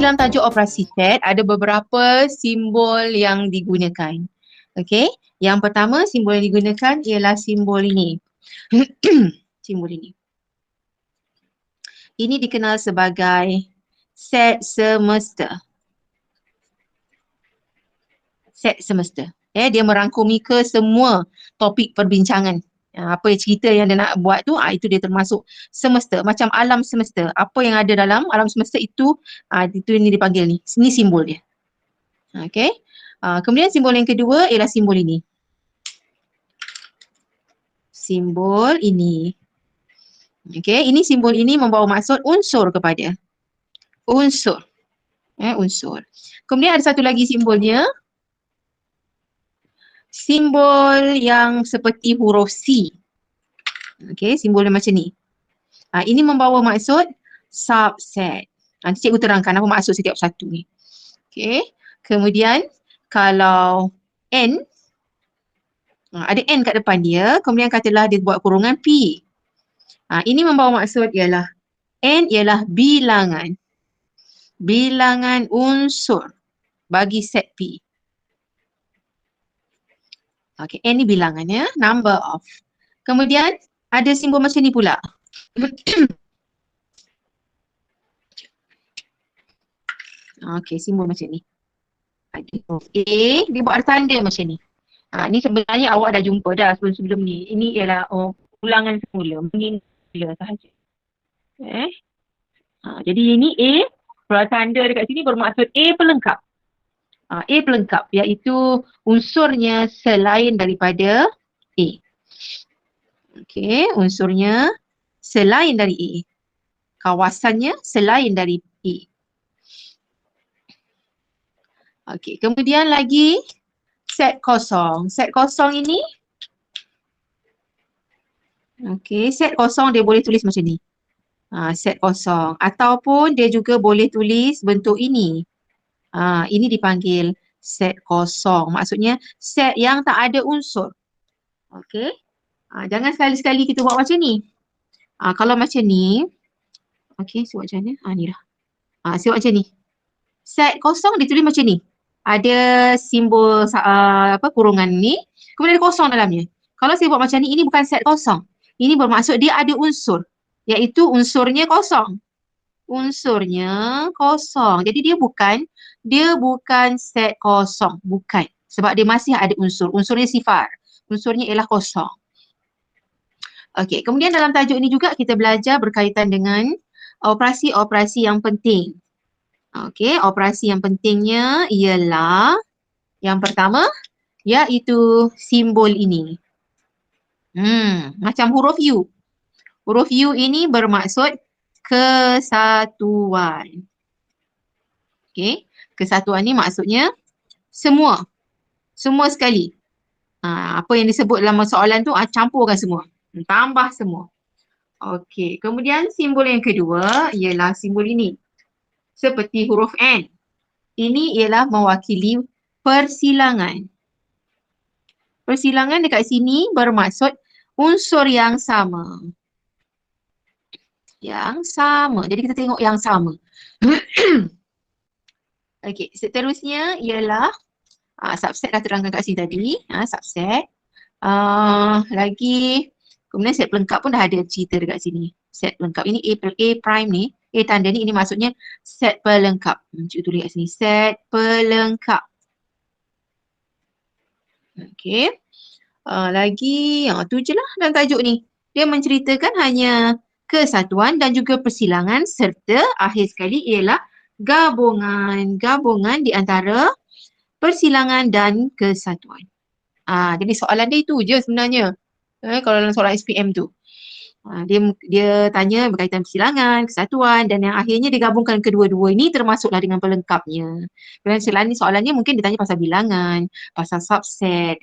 Dalam tajuk operasi set ada beberapa simbol yang digunakan. Okey, yang pertama simbol yang digunakan ialah simbol ini. Simbol ini. Ini dikenal sebagai set semesta. Set semesta. Dia merangkumi ke semua topik perbincangan. Apa cerita yang dia nak buat tu, itu dia termasuk semesta. Macam alam semesta. Apa yang ada dalam alam semesta itu ini dipanggil ni. Ini simbol dia. Okey. Kemudian simbol yang kedua ialah simbol ini. Simbol ini. Okey, ini simbol ini membawa maksud unsur kepada. Unsur. Unsur. Kemudian ada satu lagi simbolnya. Simbol yang seperti huruf C. Okey, simbolnya macam ni. Ini membawa maksud subset. Nanti cikgu terangkan apa maksud setiap satu ni. Okey. Kemudian kalau N, ada N kat depan dia, kemudian katalah dia buat kurungan P. Ini membawa maksud ialah N ialah bilangan. Bilangan unsur bagi set P. Okey, N ni bilangannya, number of. Kemudian ada simbol macam ni pula. Okey, simbol macam ni. Ada A, dia buat tanda macam ni. Ni sebenarnya awak dah jumpa dah sebelum ni. Ini ialah ulangan semula, mengingat sahaja. Jadi ini A, tanda dekat sini bermaksud A pelengkap. A pelengkap iaitu unsurnya selain daripada A. Okey, unsurnya selain dari A. Kawasannya selain dari A. Okey, kemudian lagi set kosong. Set kosong ini, okey, set kosong dia boleh tulis macam ni. Set kosong. Ataupun dia juga boleh tulis bentuk ini. Ini dipanggil set kosong. Maksudnya set yang tak ada unsur. Okey. Jangan sekali-sekali kita buat macam ni. Kalau macam ni, okey, saya buat macam mana? Ni dah. Saya buat macam ni. Set kosong ditulis macam ni. Ada simbol kurungan ni, kemudian ada kosong dalamnya. Kalau saya buat macam ni, ini bukan set kosong. Ini bermaksud dia ada unsur, iaitu unsurnya kosong. Unsurnya kosong. Jadi dia bukan set kosong, bukan. Sebab dia masih ada unsur. Unsurnya sifar. Unsurnya ialah kosong. Okey, kemudian dalam tajuk ini juga kita belajar berkaitan dengan operasi-operasi yang penting. Okey, operasi yang pentingnya ialah yang pertama iaitu simbol ini. Macam huruf U. Huruf U ini bermaksud kesatuan. Okey, kesatuan ni maksudnya semua. Semua sekali. Apa yang disebut dalam soalan tu campurkan semua. Tambah semua. Okey, kemudian simbol yang kedua ialah simbol ini. Seperti huruf N. Ini ialah mewakili persilangan. Persilangan dekat sini bermaksud unsur yang sama. Yang sama. Jadi kita tengok yang sama. Okey, seterusnya ialah subset dah terangkan kat sini tadi. Subset. Lagi, kemudian set pelengkap pun dah ada cerita dekat sini. Set pelengkap ini A prime ni. A tanda ni, ini maksudnya set pelengkap. Cikgu tulis kat sini. Set pelengkap. Okey. Lagi, tu je lah dalam tajuk ni. Dia menceritakan hanya kesatuan dan juga persilangan serta akhir sekali ialah gabungan. Gabungan di antara persilangan dan kesatuan. Jadi soalan dia itu je sebenarnya. Kalau dalam soalan SPM tu. Dia tanya berkaitan persilangan, kesatuan dan yang akhirnya digabungkan kedua-dua ini termasuklah dengan pelengkapnya. Kemudian selain ni soalannya mungkin ditanya pasal bilangan, pasal subset.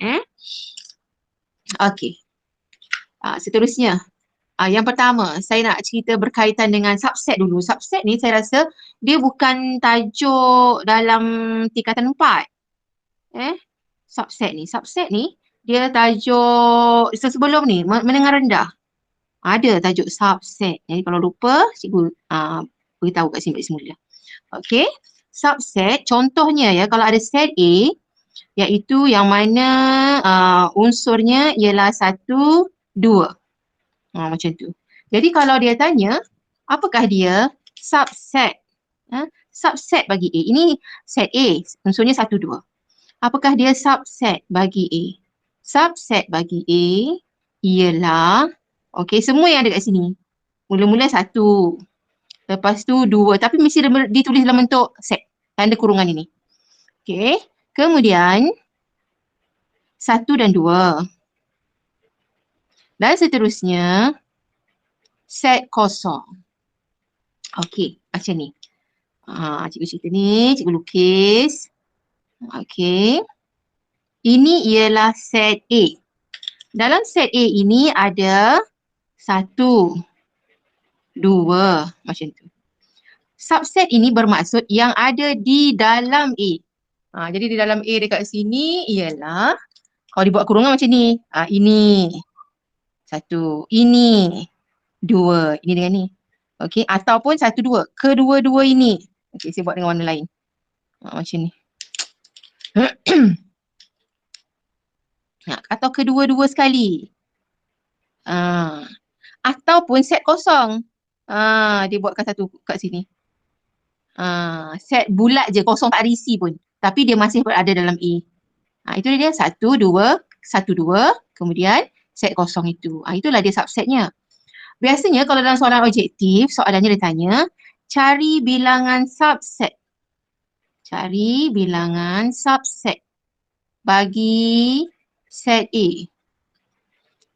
Okey. Seterusnya. Yang pertama, saya nak cerita berkaitan dengan subset dulu. Subset ni saya rasa dia bukan tajuk dalam tingkatan 4. Subset ni dia tajuk sebelum ni, menengah rendah. Ada tajuk subset. Jadi kalau lupa, cikgu beritahu kat sini balik semula. Okey. Subset, contohnya ya, kalau ada set A, iaitu yang mana unsurnya ialah 1, 2. Macam tu. Jadi kalau dia tanya, apakah dia subset? Subset bagi A. Ini set A, unsurnya 1, 2. Apakah dia subset bagi A? Subset bagi A ialah, okey, semua yang ada kat sini. Mula-mula 1, lepas tu 2, tapi mesti ditulis dalam bentuk set, tanda kurungan ini. Okey, kemudian 1 dan 2. Dan seterusnya, set kosong. Okey, macam ni. Cikgu cerita ni, cikgu lukis. Okey. Ini ialah set A. Dalam set A ini ada 1, 2, macam tu. Subset ini bermaksud yang ada di dalam A. Jadi di dalam A dekat sini ialah, kalau dibuat kurungan macam ni. Ini 1, ini 2, ini dengan ni. Okey, ataupun 1, 2. Kedua-dua ini. Okey, saya buat dengan warna lain. Macam ni. Atau kedua-dua sekali. Ataupun set kosong. Dia buatkan satu kat sini. Set bulat je, kosong tak ada isi pun. Tapi dia masih berada dalam A. Itu dia 1, 2, 1, 2. Kemudian set kosong itu. Itulah dia subsetnya. Biasanya kalau dalam soalan objektif, soalannya dia tanya, cari bilangan subset. Cari bilangan subset bagi set A.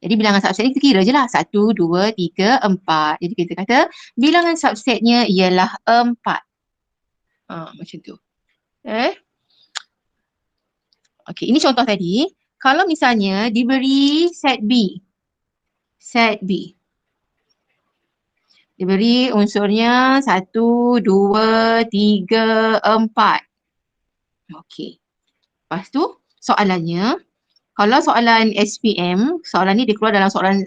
Jadi bilangan subset ni kita kira je lah. 1, 2, 3, 4. Jadi kita kata bilangan subsetnya ialah 4. Macam tu. Okey, ini contoh tadi. Kalau misalnya diberi set B. Set B. Diberi unsurnya 1, 2, 3, 4. Okey. Lepas tu soalannya, kalau soalan SPM, soalan ni dia keluar dalam soalan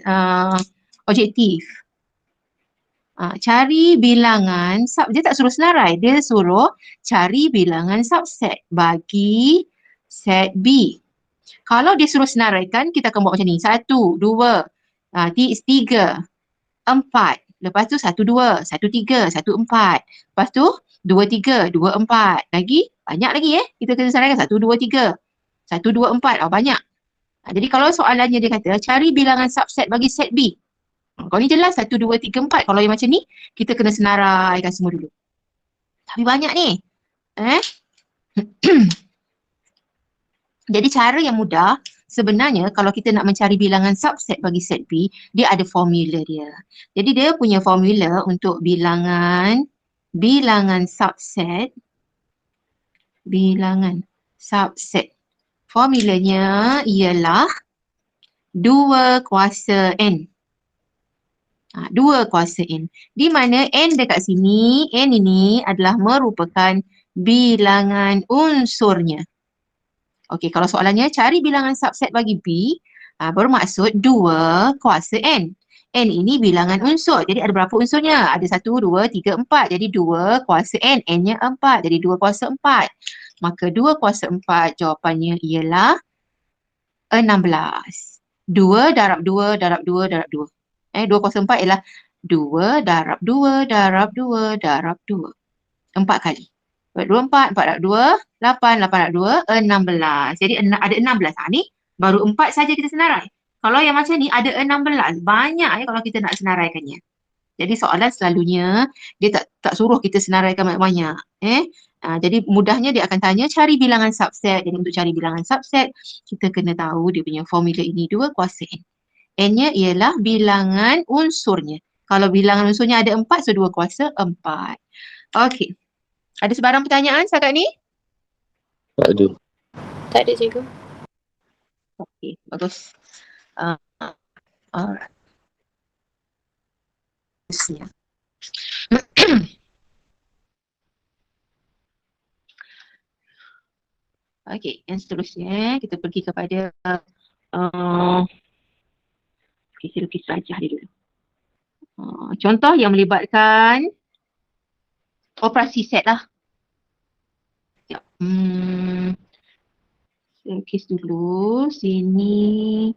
objektif. Cari bilangan, dia tak suruh senarai, dia suruh cari bilangan subset bagi set B. Kalau dia suruh senaraikan, kita akan buat macam ni. 1, 2, 3, 4. Lepas tu 1, 2, 1, 3, 1, 4. Lepas tu 2, 3, 2, 4. Lagi, banyak lagi kita kena senaraikan 1, 2, 3. 1, 2, 4. Banyak. Jadi kalau soalannya dia kata, cari bilangan subset bagi set B. Kalau ni jelas 1, 2, 3, 4. Kalau yang macam ni, kita kena senaraikan semua dulu. Tapi banyak ni. Jadi cara yang mudah, sebenarnya kalau kita nak mencari bilangan subset bagi set B, dia ada formula dia. Jadi dia punya formula untuk bilangan subset. Bilangan subset. Formulanya ialah 2 kuasa N. 2 kuasa N. Di mana N dekat sini, N ini adalah merupakan bilangan unsurnya. Okey, kalau soalannya cari bilangan subset bagi B, bermaksud 2 kuasa N. N ini bilangan unsur. Jadi ada berapa unsurnya? Ada 1, 2, 3, 4. Jadi 2 kuasa N. N-nya 4. Jadi 2 kuasa 4. Maka 2 kuasa 4 jawapannya ialah 16. 2 darab 2 darab 2 darab 2. 2 kuasa 4 ialah 2 darab 2 darab 2 darab 2. 4 kali. 2, 4, 4 darab 2, 8, 8 darab 2, 16. Jadi ada 16. Ni baru 4 saja kita senarai. Kalau yang macam ni ada 16. Banyak kalau kita nak senaraikannya. Jadi soalan selalunya dia tak suruh kita senaraikan banyak-banyak. Jadi mudahnya dia akan tanya cari bilangan subset. Jadi untuk cari bilangan subset, kita kena tahu dia punya formula ini 2 kuasa N. N-nya ialah bilangan unsurnya. Kalau bilangan unsurnya ada 4, so 2 kuasa 4. Okey. Ada sebarang pertanyaan setakat ni? Tak ada. Tak ada, cikgu. Okey, bagus. Alright. Okey, yang seterusnya kita pergi kepada lukis rajah dia dulu. Contoh yang melibatkan operasi set lah. Sekejap. Lukis dulu. Sini.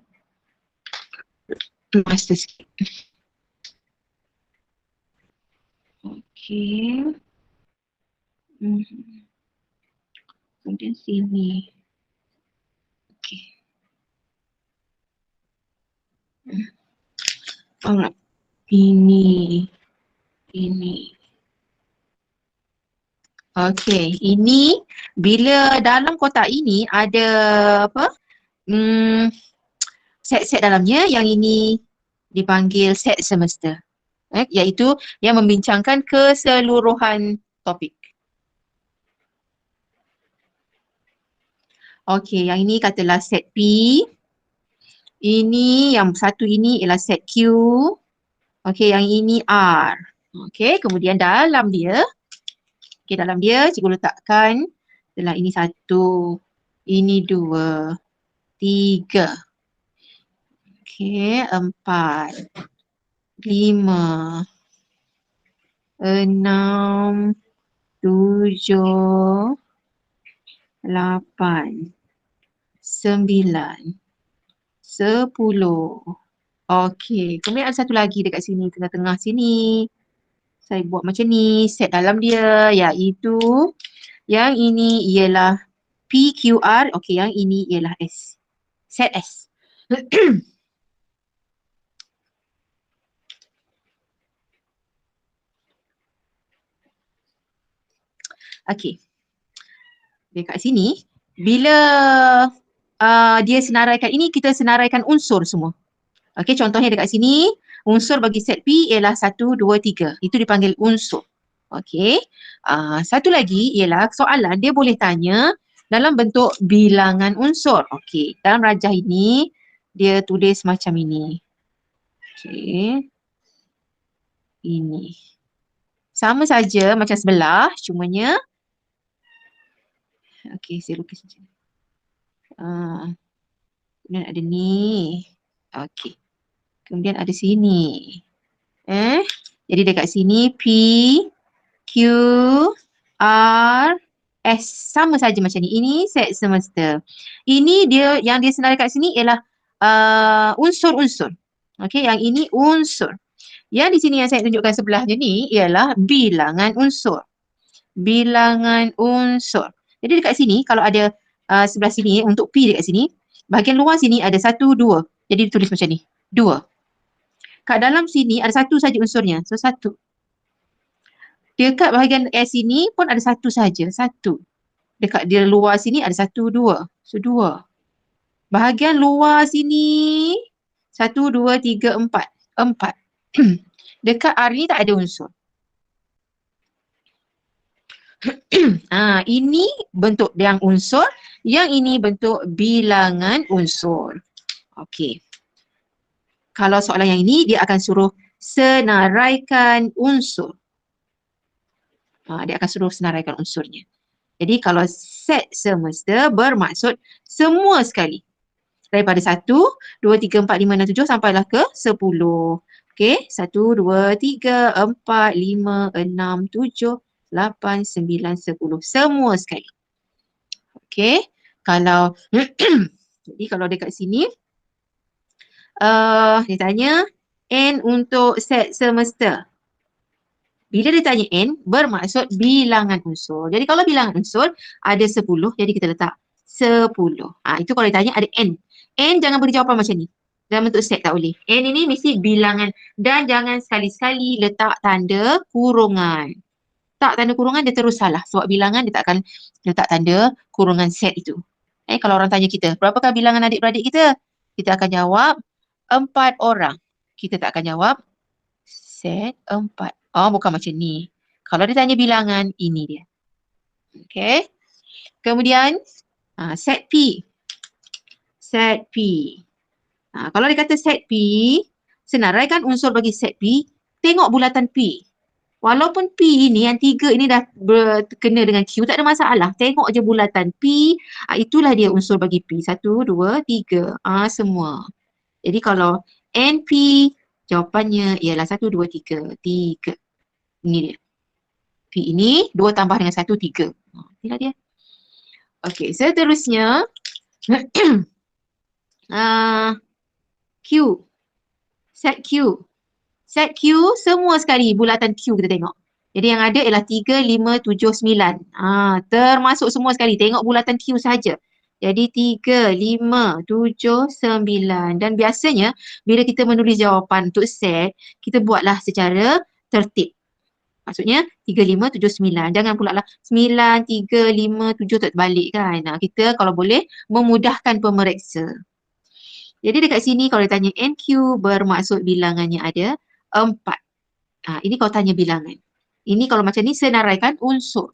Master sikit. Okey. Kemudian sini. Okey. Alright. Ini. Okey, ini bila dalam kotak ini ada apa? Set-set dalamnya, yang ini dipanggil set semester. Iaitu yang membincangkan keseluruhan topik. Okey, yang ini katalah set P. Ini yang satu ini ialah set Q. Okey, yang ini R. Okey, kemudian dalam dia cikgu letakkan adalah ini 1, ini 2, 3. Okey, 4, 5, 6, 7, 8, 9, 10. Okey, kemudian ada satu lagi dekat sini, tengah-tengah sini. Saya buat macam ni, set dalam dia, iaitu yang ini ialah PQR, okey, yang ini ialah S. Set S. Okey. Dekat sini, bila dia senaraikan, ini kita senaraikan unsur semua. Okey, contohnya dekat sini, unsur bagi set P ialah 1, 2, 3. Itu dipanggil unsur. Okey. Satu lagi ialah soalan dia boleh tanya dalam bentuk bilangan unsur. Okey, dalam rajah ini dia tulis macam ini. Okey. Ini. Sama saja macam sebelah, cumanya okey, saya lukis macam ni. Kemudian ada ni. Okey. Kemudian ada sini. Jadi dekat sini P, Q, R, S. Sama saja macam ni. Ini set semester. Ini dia yang dia senaraikan kat sini ialah unsur-unsur. Okey, yang ini unsur. Yang di sini yang saya tunjukkan sebelahnya ni ialah bilangan unsur. Bilangan unsur. Jadi dekat sini kalau ada sebelah sini untuk P dekat sini, bahagian luar sini ada 1, 2. Jadi ditulis macam ni. 2. Kat dalam sini ada satu saja unsurnya. So 1. Dekat bahagian S ini pun ada satu saja. 1. Dekat dia luar sini ada 1, 2. So 2. Bahagian luar sini 1, 2, 3, 4. 4. Dekat R ni tak ada unsur. Ini bentuk yang unsur, yang ini bentuk bilangan unsur. Okey. Kalau soalan yang ini dia akan suruh senaraikan unsur. Dia akan suruh senaraikan unsurnya. Jadi kalau set semester bermaksud semua sekali. Daripada 1, 2, 3, 4, 5, 6, 7 sampailah ke 10. Okey, 1, 2, 3, 4, 5, 6, 7, 8, 9, 10. Semua sekali. Okey, kalau jadi kalau dekat sini dia tanya N untuk set semester. Bila dia tanya N, bermaksud bilangan unsur. Jadi kalau bilangan unsur ada 10, jadi kita letak 10. Itu kalau dia tanya ada N. N jangan beri jawapan macam ni. Dalam bentuk set tak boleh. N ini mesti bilangan dan jangan sekali-sekali letak tanda kurungan. Tak tanda kurungan dia terus salah. Sebab bilangan dia tak akan letak tanda kurungan set itu. Kalau orang tanya kita, berapakah bilangan adik-beradik kita? Kita akan jawab 4 orang. Kita tak akan jawab set 4. Bukan macam ni. Kalau dia tanya bilangan, ini dia. Okey. Kemudian, set P. Set P. Kalau dia kata set P, senaraikan unsur bagi set P, tengok bulatan P. Walaupun P ini, yang 3 ini dah kena dengan Q, tak ada masalah. Tengok je bulatan P, itulah dia unsur bagi P. 1, 2, 3. Semua. Jadi kalau NP Jawapannya ialah 1, 2, 3. 3. Ini dia. P ini 2 tambah dengan 1, 3. Inilah dia. Okey, seterusnya Q. Set Q. Set Q semua sekali bulatan Q kita tengok. Jadi yang ada ialah 3, 5, 7, 9. Termasuk semua sekali. Tengok bulatan Q saja. Jadi 3, 5, 7, 9. Dan biasanya bila kita menulis jawapan untuk set, kita buatlah secara tertib. Maksudnya 3, 5, 7, 9. Jangan pula lah 9, 3, 5, 7 terbalik kan. Kita kalau boleh memudahkan pemeriksa. Jadi dekat sini kalau ditanya NQ bermaksud bilangannya ada 4. Ini kalau tanya bilangan. Ini kalau macam ni senaraikan unsur.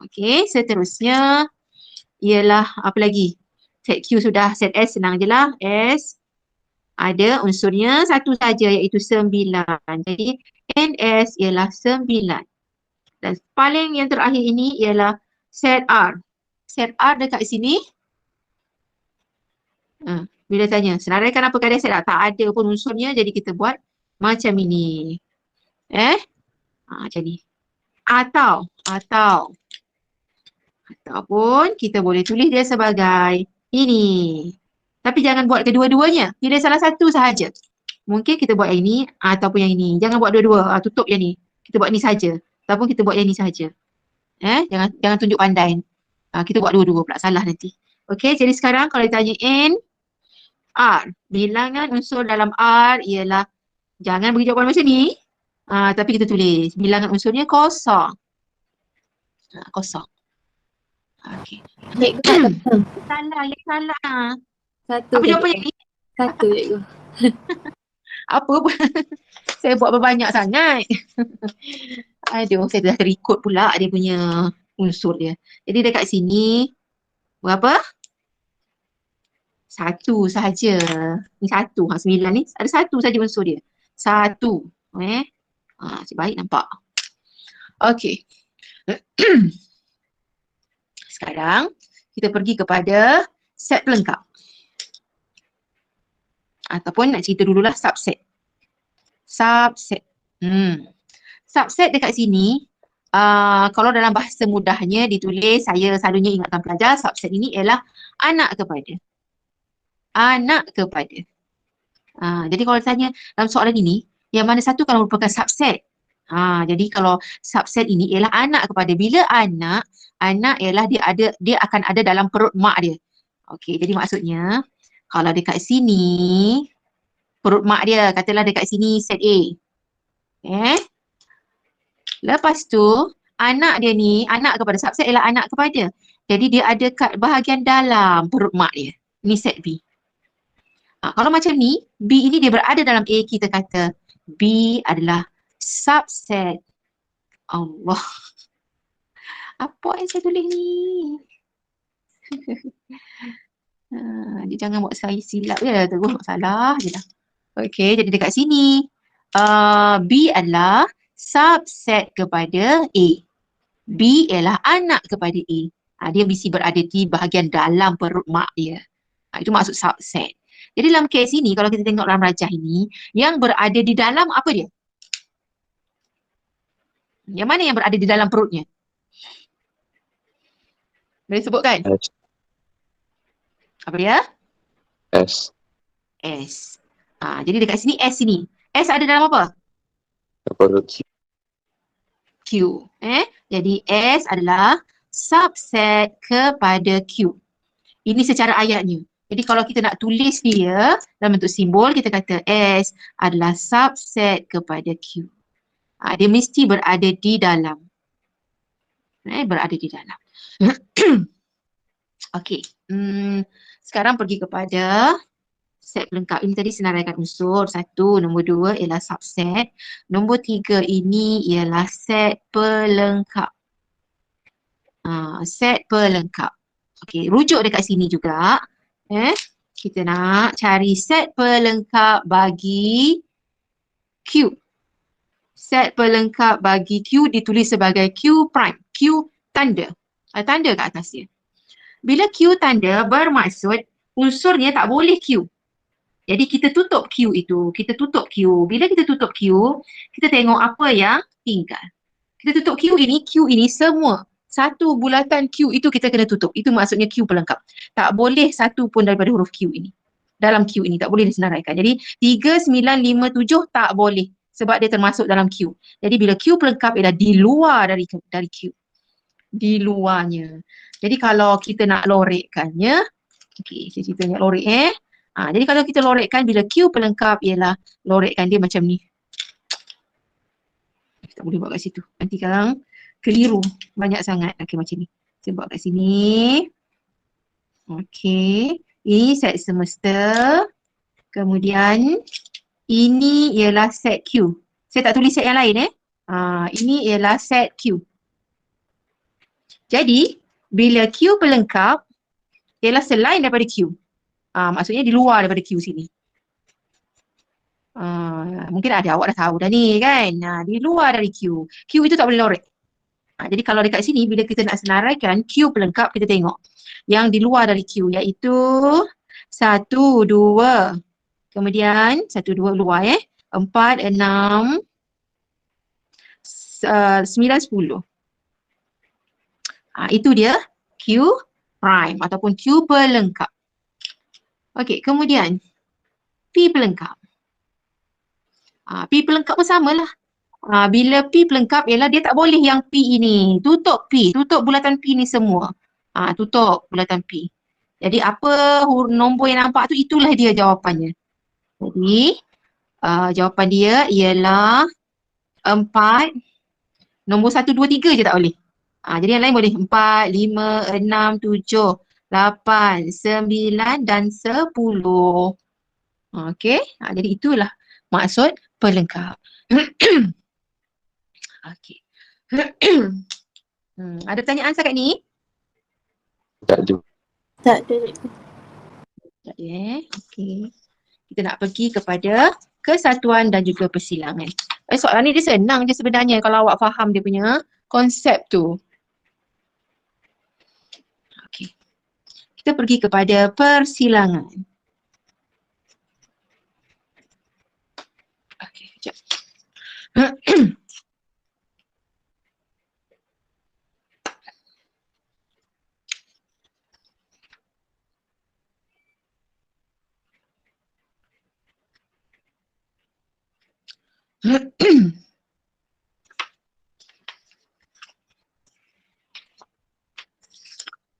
Okey, seterusnya ialah apa lagi? Set Q sudah, set S senang je lah. S ada unsurnya satu saja iaitu 9. Jadi NS ialah 9. Dan paling yang terakhir ini ialah set R. Set R dekat sini. Bila tanya, senaraikan apa keadaan set R? Tak ada pun unsurnya, jadi kita buat macam ini. Macam ni. Ataupun kita boleh tulis dia sebagai ini. Tapi jangan buat kedua-duanya. Pilih salah satu sahaja. Mungkin kita buat yang ini ataupun yang ini. Jangan buat dua-dua. Tutup yang ni. Kita buat ni saja. Ataupun kita buat yang ni saja. Jangan tunjuk pandai. Kita buat dua-dua pula. Salah nanti. Okey, jadi sekarang kalau ditanya N, R. Bilangan unsur dalam R ialah, jangan bagi jawapan macam ni. Tapi kita tulis. Bilangan unsurnya kosong. Kosong. Okey. Cikgu tak tahu. Salah. Satu Apa je. jawapan ni? Satu cikgu. Apa pun. Saya buat berbanyak sangat. Aduh, saya dah terikut pula dia punya unsur dia. Jadi dekat sini, berapa? Satu sahaja. Ni satu. 9 ni ada satu saja unsur dia. Satu. Cik baik nampak. Okey. Sekarang kita pergi kepada set pelengkap. Ataupun nak cerita dululah subset. Subset. Subset dekat sini, kalau dalam bahasa mudahnya ditulis, saya selalunya ingatkan pelajar, subset ini ialah anak kepada. Anak kepada. Jadi kalau tanya dalam soalan ini, yang mana satu kalau merupakan subset? Jadi kalau subset ini ialah anak kepada. Bila anak ialah dia akan ada dalam perut mak dia. Okey, jadi maksudnya kalau dekat sini perut mak dia, katalah dekat sini set A. Lepas tu anak dia ni, anak kepada, subset ialah anak kepada. Jadi dia ada kat bahagian dalam perut mak dia. Ni set B. Kalau macam ni, B ini dia berada dalam A, kita kata B adalah subset. Allah. Apa yang saya tulis ni? Dia jangan buat saya silap je, terus salah je dah. Okey, jadi dekat sini B adalah subset kepada A. B ialah anak kepada A. Dia mesti berada di bahagian dalam perut mak dia. Itu maksud subset. Jadi dalam kes ini, kalau kita tengok dalam rajah ini, yang berada di dalam apa dia? Yang mana yang berada di dalam perutnya? Boleh sebutkan? S. Apa dia? S. S. Jadi dekat sini S ini. S ada dalam apa? Perut Q. Q. Jadi S adalah subset kepada Q. Ini secara ayatnya. Jadi kalau kita nak tulis dia dalam bentuk simbol, kita kata S adalah subset kepada Q. Dia mesti berada di dalam. Berada di dalam. Okey. Sekarang pergi kepada set pelengkap. Ini tadi senaraikan unsur. 1, nombor 2 ialah subset. Nombor 3 ini ialah set pelengkap. Set pelengkap. Okey, rujuk dekat sini juga. Kita nak cari set pelengkap bagi Q. Set pelengkap bagi Q ditulis sebagai Q prime. Q tanda. Tanda kat atas dia. Bila Q tanda bermaksud unsurnya tak boleh Q. Jadi kita tutup Q itu, kita tutup Q. Bila kita tutup Q, kita tengok apa yang tinggal. Kita tutup Q ini semua. Satu bulatan Q itu kita kena tutup. Itu maksudnya Q pelengkap. Tak boleh satu pun daripada huruf Q ini. Dalam Q ini tak boleh disenaraikan. Jadi 3, 9, 5, 7 tak boleh. Sebab dia termasuk dalam Q. Jadi bila Q pelengkap ialah di luar dari Q. Di luarnya. Jadi kalau kita nak lorekkannya, okey, saya cerita nak lorek jadi kalau kita lorekkan bila Q pelengkap ialah lorekkan dia macam ni. Tak boleh buat kat situ. Nanti sekarang keliru banyak sangat. Okey macam ni. Saya buat kat sini. Okey. Ini set semester. Kemudian ini ialah set Q. Saya tak tulis set yang lain ini ialah set Q. Jadi bila Q pelengkap ialah selain daripada Q. Maksudnya di luar daripada Q sini. Mungkin ada awak dah tahu dah ni kan. Di luar dari Q. Q itu tak boleh lorek. Jadi kalau dekat sini bila kita nak senaraikan Q pelengkap, kita tengok yang di luar dari Q iaitu 1, 2. Kemudian 1, 2 luar 4, 6, 9, 10. Itu dia Q prime ataupun Q pelengkap. Okey, kemudian P pelengkap. P pelengkap pun samalah. Bila P pelengkap ialah dia tak boleh yang P ini. Tutup P, tutup bulatan P ni semua. Tutup bulatan P. Jadi apa nombor yang nampak tu, itulah dia jawapannya. Jadi jawapan dia ialah 4. Nombor 1, 2, 3 je tak boleh. Jadi yang lain boleh 4, 5, 6, 7, 8, 9 dan 10. Okey, jadi itulah maksud pelengkap. Okey. Ada pertanyaan setakat ni? Tak ada. Tak ada, cikgu. Tak ada Okey. Kita nak pergi kepada kesatuan dan juga persilangan. Soalan ni dia senang je sebenarnya kalau awak faham dia punya konsep tu. Okey. Kita pergi kepada persilangan. Okey, sekejap.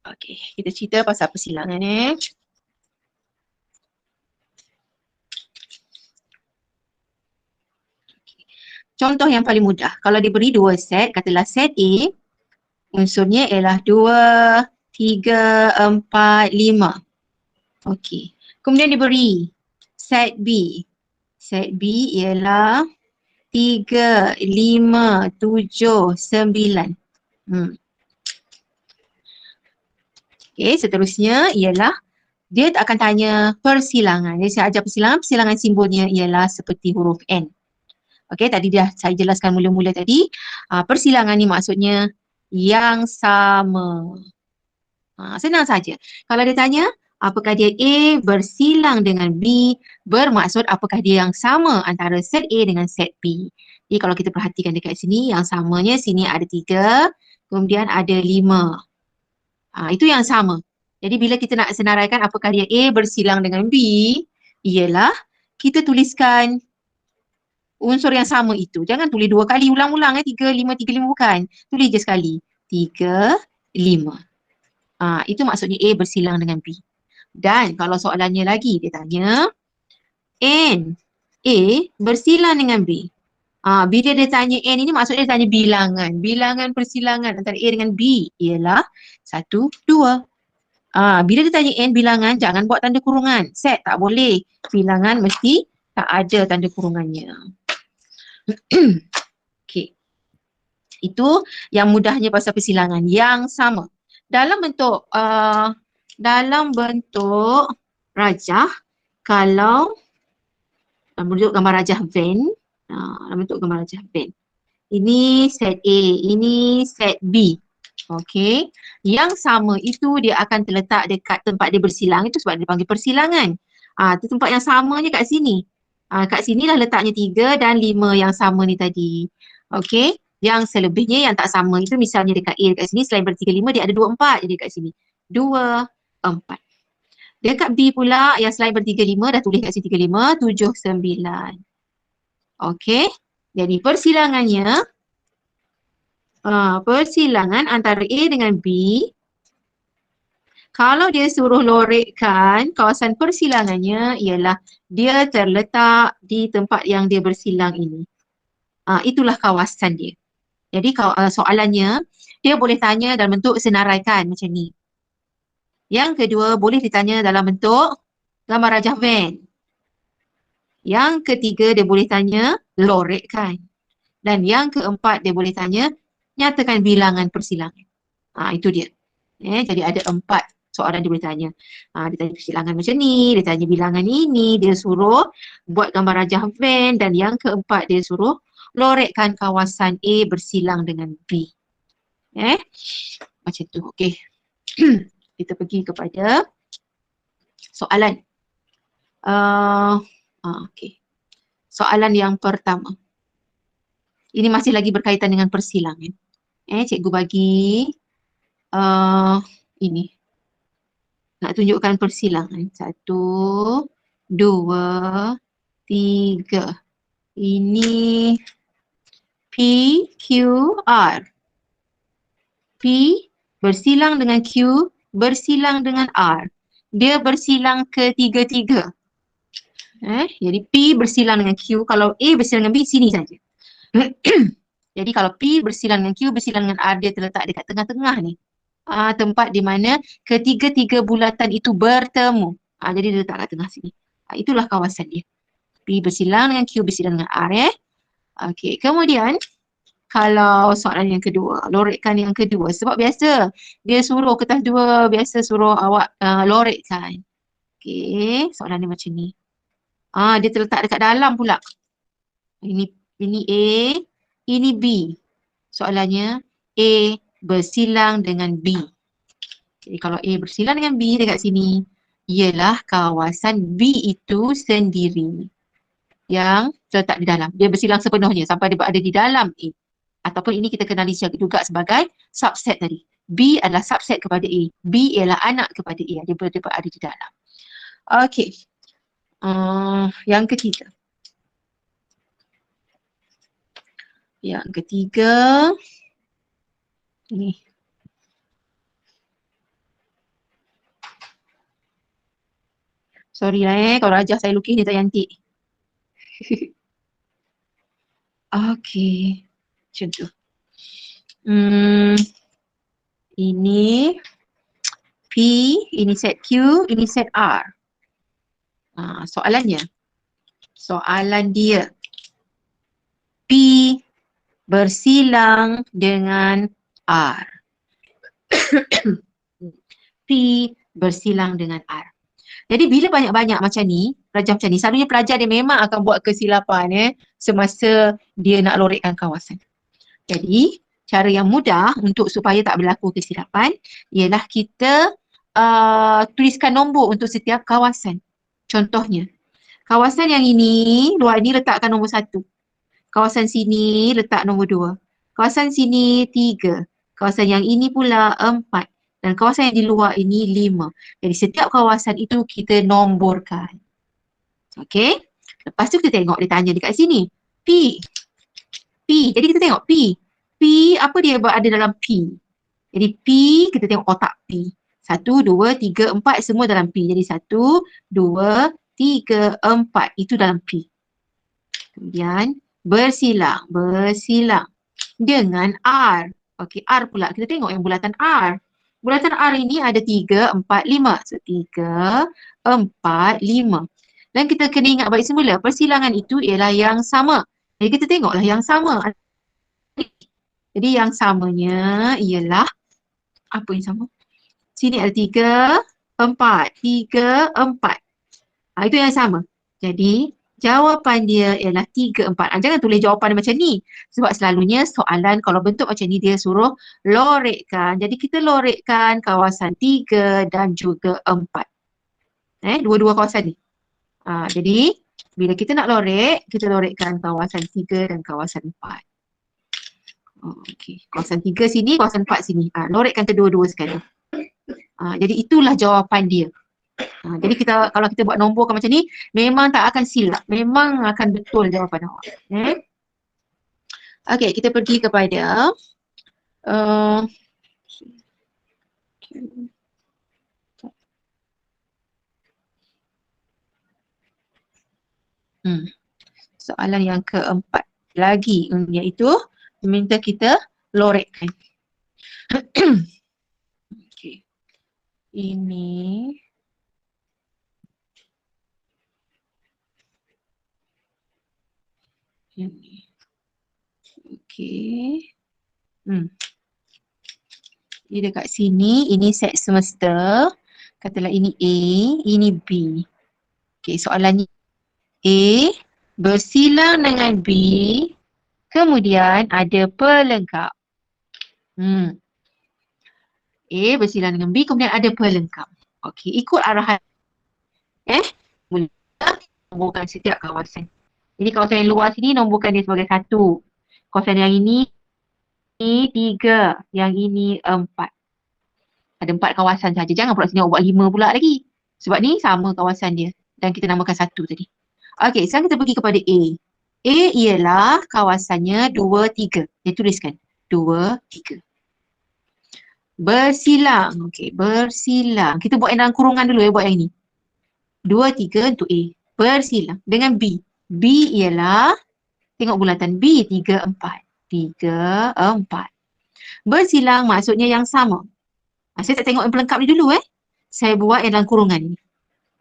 Okey, kita cerita pasal persilangan Contoh yang paling mudah, kalau diberi 2 set, katalah set A, unsurnya ialah 2, 3, 4, 5. Okey. Kemudian diberi set B. Set B ialah 3, 5, 7, 9. Okey, seterusnya ialah dia akan tanya persilangan. Jadi saya ajar persilangan simbolnya ialah seperti huruf N. Okey, tadi dah saya jelaskan mula-mula tadi. Persilangan ni maksudnya yang sama. Senang saja. Kalau dia tanya apakah dia A bersilang dengan B, bermaksud apakah dia yang sama antara set A dengan set B. Jadi kalau kita perhatikan dekat sini, yang samanya sini ada 3, kemudian ada 5. Itu yang sama. Jadi bila kita nak senaraikan apakah dia A bersilang dengan B, ialah kita tuliskan unsur yang sama itu. Jangan tulis 2 kali ulang-ulang 3, 5, 3, 5 bukan. Tulis je sekali. 3, 5. Itu maksudnya A bersilang dengan B. Dan kalau soalannya lagi dia tanya N A bersilang dengan B. Bila dia tanya N ini maksudnya dia tanya bilangan. Bilangan persilangan antara A dengan B ialah 1, 2. Bila dia tanya N bilangan, jangan buat tanda kurungan. Set tak boleh. Bilangan mesti tak ada tanda kurungannya. Okey. Itu yang mudahnya pasal persilangan yang sama. Dalam bentuk rajah, kalau dalam bentuk gambar rajah Venn, dalam bentuk gambar rajah Venn. Ini set A, ini set B. Okey. Yang sama itu dia akan terletak dekat tempat dia bersilang, itu sebab dia panggil persilangan. Tu tempat yang samanya kat sini. Kat sini lah letaknya 3 dan 5 yang sama ni tadi. Okey. Yang selebihnya yang tak sama itu misalnya dekat A dekat sini selain ber 3, 5 dia ada 2, 4 jadi kat sini. 2, 4. Dekat B pula yang selain ber 3, 5 dah tulis kat sini 3, 5, 7, 9. Okey. Jadi persilangan antara A dengan B, kalau dia suruh lorekkan kawasan persilangannya ialah dia terletak di tempat yang dia bersilang ini. Itulah kawasan dia. Jadi soalannya dia boleh tanya dalam bentuk senaraikan macam ni. Yang kedua boleh ditanya dalam bentuk gambar rajah Venn. Yang ketiga dia boleh tanya lorekkan. Dan yang keempat dia boleh tanya nyatakan bilangan persilangan. Itu dia. Jadi ada 4 soalan dia boleh tanya. Dia tanya persilangan macam ni, dia tanya bilangan ini, dia suruh buat gambar rajah Venn dan yang keempat dia suruh lorekkan kawasan A bersilang dengan B. Macam tu. Okey. Kita pergi kepada soalan. Okey. Soalan yang pertama. Ini masih lagi berkaitan dengan persilangan. Cikgu bagi ini. Nak tunjukkan persilangan. 1, 2, 3. Ini P, Q, R. P bersilang dengan Q, bersilang dengan R. Dia bersilang ketiga-tiga. Jadi P bersilang dengan Q, kalau A bersilang dengan B, sini saja. Jadi kalau P bersilang dengan Q, bersilang dengan R, dia terletak dekat tengah-tengah ni. Tempat di mana ketiga-tiga bulatan itu bertemu. Jadi dia letak kat tengah sini. Itulah kawasan dia. P bersilang dengan Q, bersilang dengan R. Okey, kemudian kalau soalan yang kedua, lorekkan yang kedua. Sebab biasa dia suruh kertas 2, biasa suruh awak lorekkan. Okey, soalan dia macam ni. Dia terletak dekat dalam pula. Ini A, ini B. Soalannya A bersilang dengan B. Jadi kalau A bersilang dengan B dekat sini, ialah kawasan B itu sendiri yang terletak di dalam. Dia bersilang sepenuhnya sampai dia berada di dalam A. Ataupun ini kita kenali juga sebagai subset tadi. B adalah subset kepada A. B ialah anak kepada A. Dia berada di dalam. Okey. Yang ketiga. Yang ketiga. Ni. Sorry lah kalau rajah saya lukis ni tak cantik. Okey. Macam tu. Ini P, ini set Q, ini set R. Soalannya. Soalan dia. P bersilang dengan R. P bersilang dengan R. Jadi bila banyak-banyak macam ni, rajah macam ni, selalunya pelajar dia memang akan buat kesilapan semasa dia nak lorekkan kawasan. Jadi cara yang mudah untuk supaya tak berlaku kesilapan ialah kita tuliskan nombor untuk setiap kawasan. Contohnya, kawasan yang ini, luar ini letakkan nombor 1. Kawasan sini letak nombor 2. Kawasan sini 3. Kawasan yang ini pula 4. Dan kawasan yang di luar ini 5. Jadi setiap kawasan itu kita nomborkan. Okey. Lepas tu kita tengok dia tanya dekat sini. P. Jadi kita tengok P. P apa dia berada dalam P. Jadi P kita tengok kotak P. 1, 2, 3, 4 semua dalam P. Jadi 1, 2, 3, 4 itu dalam P. Kemudian bersilang dengan R. Okey, R pula. Kita tengok yang bulatan R. Bulatan R ini ada 3, 4, 5. So 3, 4, 5. Dan kita kena ingat baik semula, persilangan itu ialah yang sama. Jadi kita tengoklah yang sama. Jadi yang samanya ialah, apa yang sama? Sini ada 3, 4. 3, 4. Itu yang sama. Jadi jawapan dia ialah 3, 4. Jangan tulis jawapan macam ni. Sebab selalunya soalan kalau bentuk macam ni dia suruh lorekkan. Jadi kita lorekkan kawasan 3 dan juga 4. Dua-dua kawasan ni. Jadi bila kita nak lorek, kita lorekkan kawasan 3 dan kawasan 4. Okey, kawasan 3 sini, kawasan 4 sini. Lorekkan kedua-dua sekali. Jadi itulah jawapan dia. Jadi kalau kita buat nomborkan macam ni, memang tak akan silap. Memang akan betul jawapan awak. Okey, kita pergi kepada uh, soalan yang keempat lagi, iaitu meminta kita lorekkan. Okey. Ini okey. Jadi dekat sini, ini set semester. Katalah ini A, ini B. Okey, soalannya A bersilang dengan B, kemudian ada pelengkap. A bersilang dengan B, kemudian ada pelengkap. Okey, ikut arahan. Mula nomborkan setiap kawasan. Jadi kawasan yang luar sini nomborkan dia sebagai 1. Kawasan yang ini 3, yang ini 4. Ada 4 kawasan saja. Jangan pula sini awak buat 5 pula lagi. Sebab ni sama kawasan dia. Dan kita namakan 1 tadi. Okey, sekarang kita pergi kepada A. A ialah kawasannya 2, 3. Dia tuliskan 2, 3. Bersilang. Okey, bersilang. Kita buat yang dalam kurungan dulu buat yang ini. 2, 3 untuk A. Bersilang dengan B. B ialah, tengok bulatan B, 3, 4. 3, 4. Bersilang maksudnya yang sama. Saya tak tengok yang pelengkap ni dulu Saya buat yang dalam kurungan ni.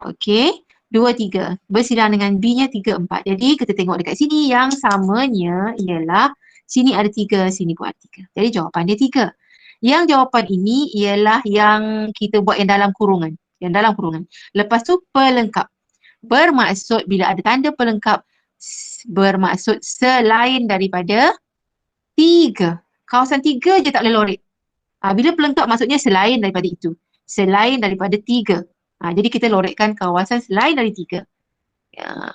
Okey. 2, 3. Bersilang dengan B-nya 3, 4. Jadi kita tengok dekat sini yang samanya ialah sini ada 3, sini pun ada 3. Jadi jawapan dia 3. Yang jawapan ini ialah yang kita buat yang dalam kurungan. Yang dalam kurungan. Lepas tu pelengkap. Bermaksud bila ada tanda pelengkap, bermaksud selain daripada 3. Kawasan 3 je tak boleh lorek. Bila pelengkap maksudnya selain daripada itu. Selain daripada 3. Jadi kita lorekkan kawasan selain dari 3.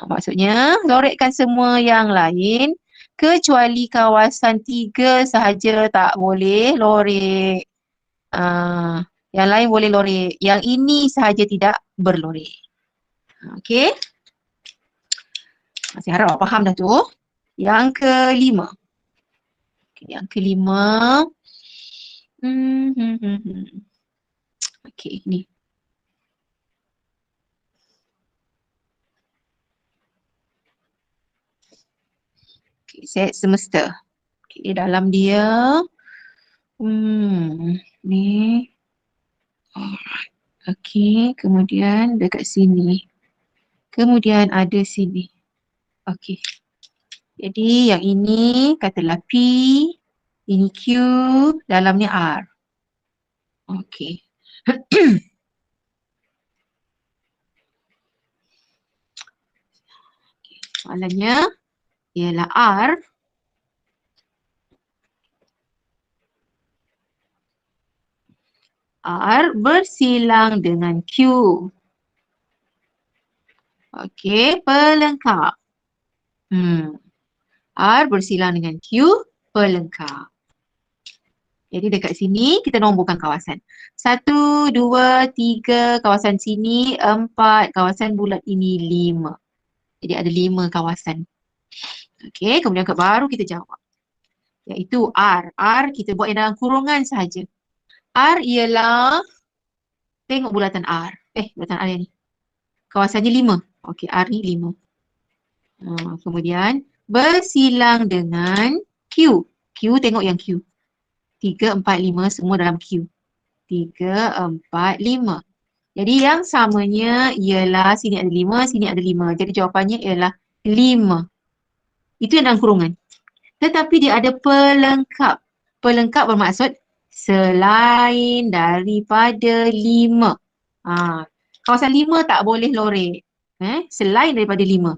Maksudnya lorekkan semua yang lain kecuali kawasan 3 sahaja tak boleh lorek. Yang lain boleh lorek. Yang ini sahaja tidak berlorek. Okey. Saya harap awak faham dah tu. Yang kelima. Yang kelima. Okey, ni. Okay, set semester. Okay, dalam dia. Ni. Alright. Okey, kemudian dekat sini. Kemudian ada sini. Okey. Jadi yang ini katalah P. Ini Q. Dalamnya R. Okey. Soalannya ialah R. R bersilang dengan Q. Okey, pelengkap. R bersilang dengan Q, pelengkap. Jadi dekat sini kita nomborkan kawasan. 1, 2, 3, kawasan sini 4, kawasan bulat ini 5. Jadi ada 5 kawasan. Okey, kemudian baru kita jawab. Iaitu R. R kita buat yang dalam kurungan sahaja. R ialah, tengok bulatan R. Bulatan R yang ni. Kawasannya 5. Okey, R ni 5. Kemudian bersilang dengan Q. Q tengok yang Q. 3, 4, 5 semua dalam Q. 3, 4, 5. Jadi yang samanya ialah sini ada 5, sini ada 5. Jadi jawapannya ialah 5. Itu yang dalam kurungan. Tetapi dia ada pelengkap. Pelengkap bermaksud selain daripada 5. Kawasan 5 tak boleh lorek. Selain daripada 5.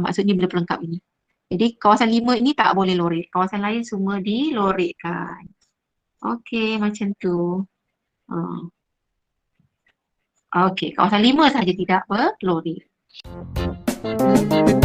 Maksudnya bila pelengkap ini. Jadi kawasan 5 ini tak boleh lorek. Kawasan lain semua dilorekkan. Okey, macam tu. Okey, kawasan 5 sahaja tidak berlorek. Okey.